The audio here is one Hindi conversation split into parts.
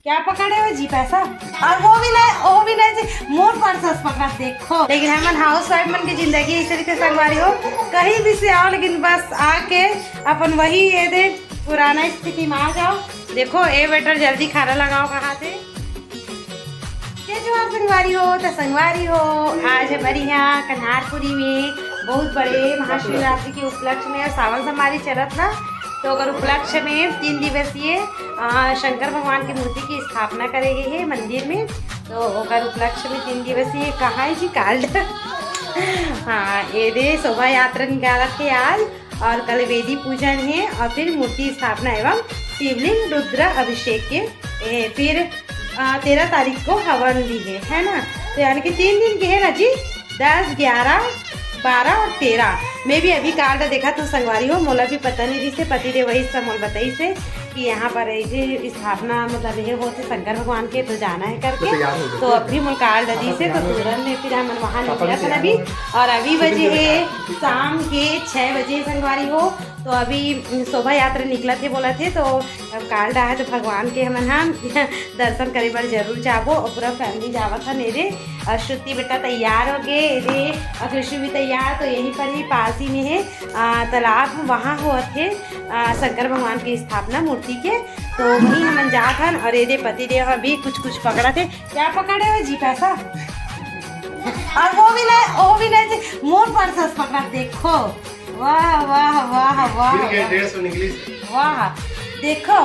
क्या पकड़े हो जी पैसा? और वो भी नहीं जी मोर पर्सस पकड़ा देखो। लेकिन हमन हाउस वाइफ मन की जिंदगी इस तरीके संगवारी हो, कहीं भी से आओ लेकिन बस आके अपन वही ये दे पुराना स्थिति में आ जाओ। देखो ए बेटर जल्दी खाना लगाओ कहाँ से जो आप संगवारी हो तो संगवारी हो। आज हमारी यहाँ कन्हारपुरी में बहुत बड़े महाशिवरात्रि के उपलक्ष्य में सावन समारी चलत ना, तो अगर उपलक्ष्य में 3 दिवसीय शंकर भगवान की मूर्ति की स्थापना करेंगे है मंदिर में। तो अगर उपलक्ष्य में 3 दिवसीय कहाँ है जी काल्ड हाँ ये दे शोभा यात्रा निकाला थे आज, और कल वेदी पूजन है और फिर मूर्ति स्थापना एवं शिवलिंग रुद्र अभिषेक के फिर 13 तारीख को हवन भी है ना। तो यानी कि 3 दिन के है ना जी, 10, 11, 12 और 13 मैं भी अभी कार्ड देखा तो संगवारी हो मोला भी पता नहीं जिससे पति दे वही सब मोल बताई से कि यहाँ पर ऐसे स्थापना मतलब ये होते शंकर भगवान के तो जाना है करके। तो अभी मोल कार्ड दी से तो तुरंत में फिर हम वहाँ निकला था अभी, और अभी बजे है शाम के 6 बजे संगवारी हो। तो अभी शोभा यात्रा निकला थे बोला थे, तो कार्ड आया तो भगवान के हम हाँ दर्शन करे बार जरूर जाबो, और पूरा फैमिली जावा था मेरे। और श्रुति बेटा तैयार हो गए रे, और कृष्ण भी तैयार। तो यहीं पर ही पास ही में है तालाब, वहाँ हुआ थे शंकर भगवान की स्थापना मूर्ति के, तो वहीं हम जात हन। और ये पति देव अभी कुछ पकड़ा थे। क्या पकड़े हो जी पैसा? और वो भी नहीं जी मोर पर्सस पकड़ा देखो। वाह वाह वाह वाह वाह देखो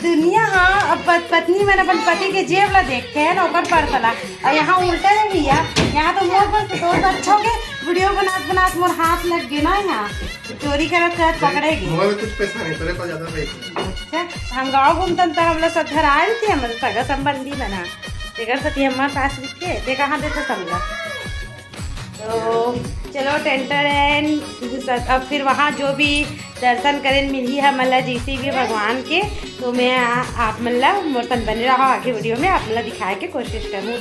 दुनिया हाँ पत्नी मैंने अपन पति के जेब ला देखते हैं ना ओकर पर्सला, और यहाँ उल्टा है भैया, यहाँ तो मोर पर तो अच्छा हो गए वीडियो बनात मोर हाथ लग गए ना, यहाँ चोरी करत पकड़ेगी। कुछ पैसा नहीं तेरे पास ज्यादा पैसा। अच्छा हम गाँव घूमतन तो हम लोग सब घर आए थे, हमारे सगा संबंधी बना तेकर सती हमारे पास लिखे ते कहाँ देते समझा। तो चलो टेंटर एंड अब फिर वहाँ जो भी दर्शन करें मिली है मतलब जिसे भी भगवान के, तो मैं आप मतलब मोर्तन बने रहा आगे वीडियो में आप मतलब दिखाए के कोशिश करूँ।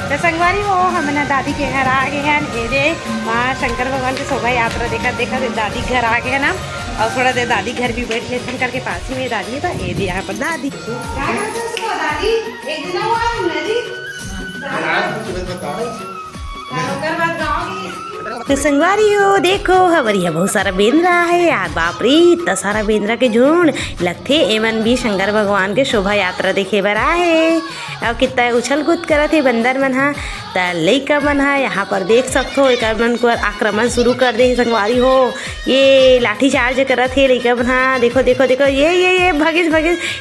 तो संगवारी हो हम ना दादी के घर आ गए हैं, ये वहाँ शंकर भगवान की शोभा यात्रा देखा दादी घर आ गए हैं ना, और थोड़ा देर दादी घर भी बैठ लेते हैं करके पास ही में दादी है। तो ये भी यहाँ पर दादी तो संगवारी हो देखो हमारे यहाँ बहुत सारा बेंद्रा है यार, बाप रे इतना सारा बेंद्रा के झुंड लगते एमन भी शंकर भगवान के शोभा यात्रा देखे बर आए। और कितना उछल कूद करत है बंदर मन हा, त लइका मन हा यहाँ पर देख सकते हो एक मन को आक्रमण शुरू कर दे संगवारी हो, ये लाठी चार्ज करत है लइका मन हा। देखो देखो देखो ये भगिस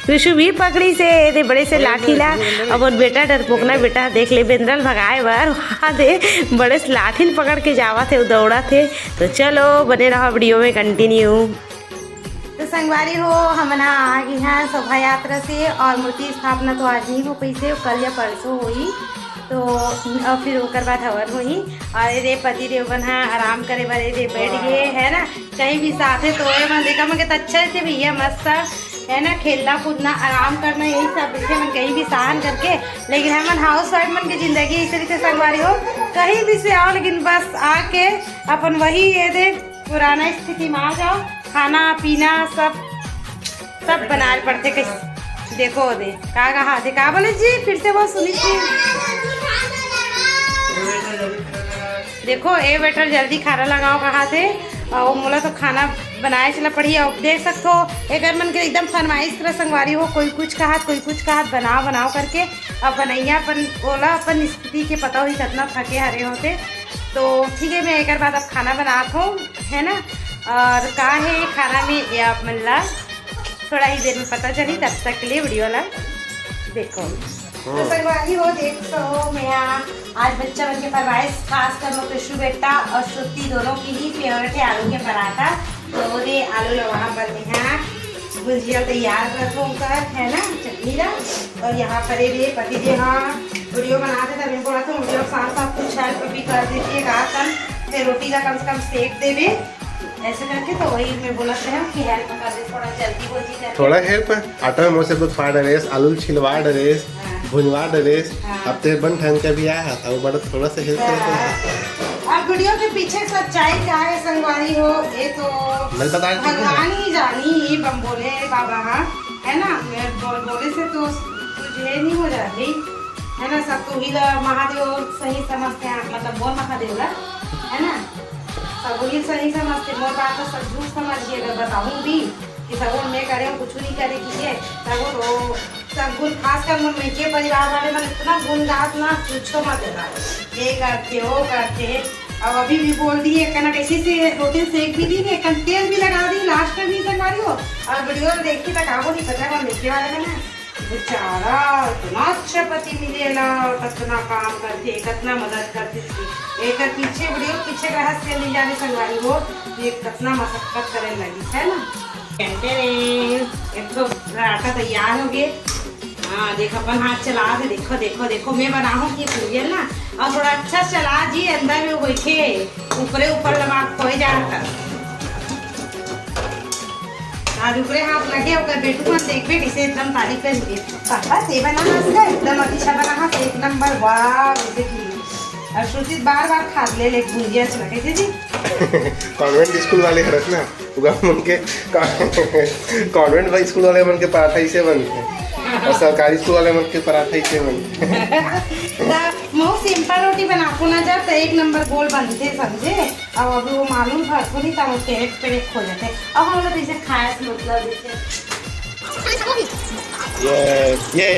विशु भी पकड़ी से बड़े से लाठी ला, अब बेटा डरपोकना बेटा देख ले बेंद्रल भगाए बर वहाँ दे बड़े से लाठी पकड़ के जावा थे दौड़ा थे। तो चलो बने रहो वीडियो में कंटिन्यू। तो संगवारी हो हम ना आ गए हैं शोभा यात्रा से, और मूर्ति स्थापना तो आज नहीं हो पाई से, कल या परसों हुई। तो और फिर ओकर बाद हवन हुई, और ये पति देव बना आराम करे बारे ये बैठ गए है ना, कहीं भी साथ है तो ये मन देखा मैं अच्छा थे भैया मस्त है ना, खेलना कूदना आराम करना यही सब देखे मन कहीं भी सहन करके। लेकिन हमन हाउस वाइफ मन की जिंदगी इस तरीके से संगवारी हो, कहीं भी से आओ लेकिन बस आके अपन वही ये दे पुराना स्थिति में आ जाओ। खाना पीना सब बनाए पड़ते कैसे देखो दे कहा थे का बोले जी फिर से वो सुनी थी। देखो ए बेटर जल्दी खाना लगाओ कहाँ थे, और मोला तो खाना बनाए चला पड़ी। अब देख सकते हो एक मन के एकदम फरमाइश तरह संगवारी हो, कोई कुछ कहा बनाओ करके अब बनैया अपन ओला अपन स्थिति के पता ही कितना थके हरे होते। तो ठीक है मैं एक बाद अब खाना बनाता हूँ है ना, और का है खाना में ये आप मतलब थोड़ा ही देर में पता चली, तब तक के लिए वीडियो ला देखो। तो संगवारी हो देखो मैं आज बच्चा बन के फरमाइश खास कर लो कृष्ण बेटा और श्रुति दोनों की ही फेवरेट है आलू के पराठा। तो ये आलू वहाँ पर यहाँ भुजिया तैयार रखो उनका है ना चटनी ला, और यहाँ पर ये पति जी हाँ वीडियो बनाते थे, मैं बोला था वीडियो साथ साथ कुछ हेल्प भी कर दीजिएगा, फिर रोटी का कम से कम सेक देवे ऐसे करके। तो वही मैं बोला था कि हेल्प कर दे थोड़ा जल्दी हो जी, थोड़ा हेल्प आटा में मोसे दूध फाड़ डरेस आलू छिलवा डरेस भुनवा डरेस हाँ। अब ते बन ठन का भी आया था वो बड़ा थोड़ा सा हेल्प करता अब वीडियो के पीछे सच्चाई क्या है संगवारी हो, ये तो मैं बता रही हूँ। भगवान ही जानी। ये बम बोले बाबा, हाँ है ना, मैं बोले से तो तुझे नहीं हो जाती है ना, सब तू ही महादेव सही समझते हैं, मतलब बोल महादेव ला है ना, सब ही सही समझते। मोर बात तो सब झूठ समझिए, अगर बताऊँ भी कि सब मैं करे कुछ नहीं करे कि सब गुण खास कर मन के परिवार वाले मन इतना गुणगात ना पूछो मत देना, ये करते हो करते हैं। अब अभी भी बोल दी है कहना कैसे से रोटी सेक भी दी है, तेल भी लगा दी लास्ट में भी संगवारी हो। और वीडियो देखी तक आपको नहीं पता मिलने वाले है ना, बेचारा इतना अच्छा पति मिलेला, कितना काम करते, कितना मदद करते थे। एक पीछे वीडियो पीछे रहस्य ले जाने संगवारी हो, ये कितना मशक्कत करे लगी है ना। एक तो आटा तैयार हो गए। हाँ देखो अपन हाथ चला दे, देखो देखो देखो मैं बनाऊँ ये भूल ना, और थोड़ा अच्छा चला जी, अंदर में बैठे ऊपरे ऊपर लगा खोए जाता। आज ऊपरे हाथ लगे होकर बेटू मन देखबे कैसे एकदम तारीफ करेंगे, पापा से बना है एकदम अच्छा बना है, एक नंबर, वाह वैसे की। और श्रुति बार बार खा ले भुजिया से लगे जी। कॉन्वेंट स्कूल वाले हरस ना उगा मन के कॉन्वेंट भाई स्कूल वाले मन के पराठा ही से बनते और सरकारी स्कूल वाले मन के पराठा ही से बनते। मैं सिंपल रोटी बनाती ना जब तो एक नंबर गोल बनते समझे। अब अभी वो मालूम था थोड़ी था वो पेरेक पेरेक खो जाते, अब हम लोग इसे खाया मतलब ये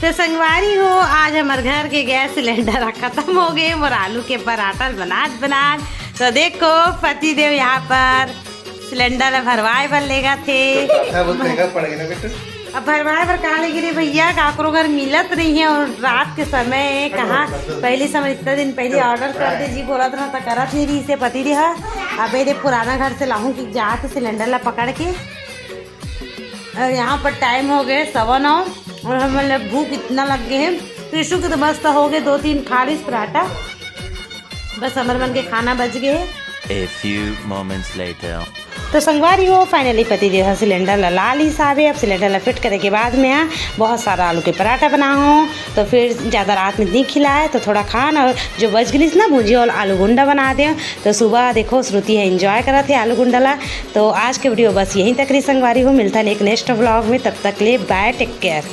तो संगवारी हो, आज हमारे घर के गैस सिलेंडर खत्म हो गए और आलू के पराठा बना तो देखो पति देव यहाँ पर सिलेंडर भरवाए पर लेगा थे। अब भरवाए पर कहा लेगी रे भैया, काकरो घर मिलत नहीं है और रात के समय कहाँ, पहले समय इतना दिन पहले ऑर्डर कर दे जी बोला था तो करत नहीं रही से पति रहा। अब ये पुराना घर से लाऊं कि जाके सिलेंडर ला पकड़ के, और यहाँ पर टाइम हो गए 9:15 और हमें भूख इतना लग गए हैं। कृष्ण के तो बस तो हो गए 2-3 खालिश पराठा, बस हमारे मन के खाना बच गए। A few moments later. तो संगवारी हो फाइनली पति देव सिलेंडर ला ली साहब। अब सिलेंडर ला फिट करे के बाद में बहुत सारा आलू के पराठा बना हो, तो फिर ज़्यादा रात में नहीं खिलाए तो थोड़ा खान, और जो बच गई ना भुजिया और आलू गुंडा बना दें। तो सुबह देखो श्रुति है एंजॉय करा थे आलू गुंडा ला। तो आज के वीडियो बस यहीं तक रही संगवारी हो, मिलता है एक नेक्स्ट व्लॉग में, तब तक ले बाय, टेक केयर।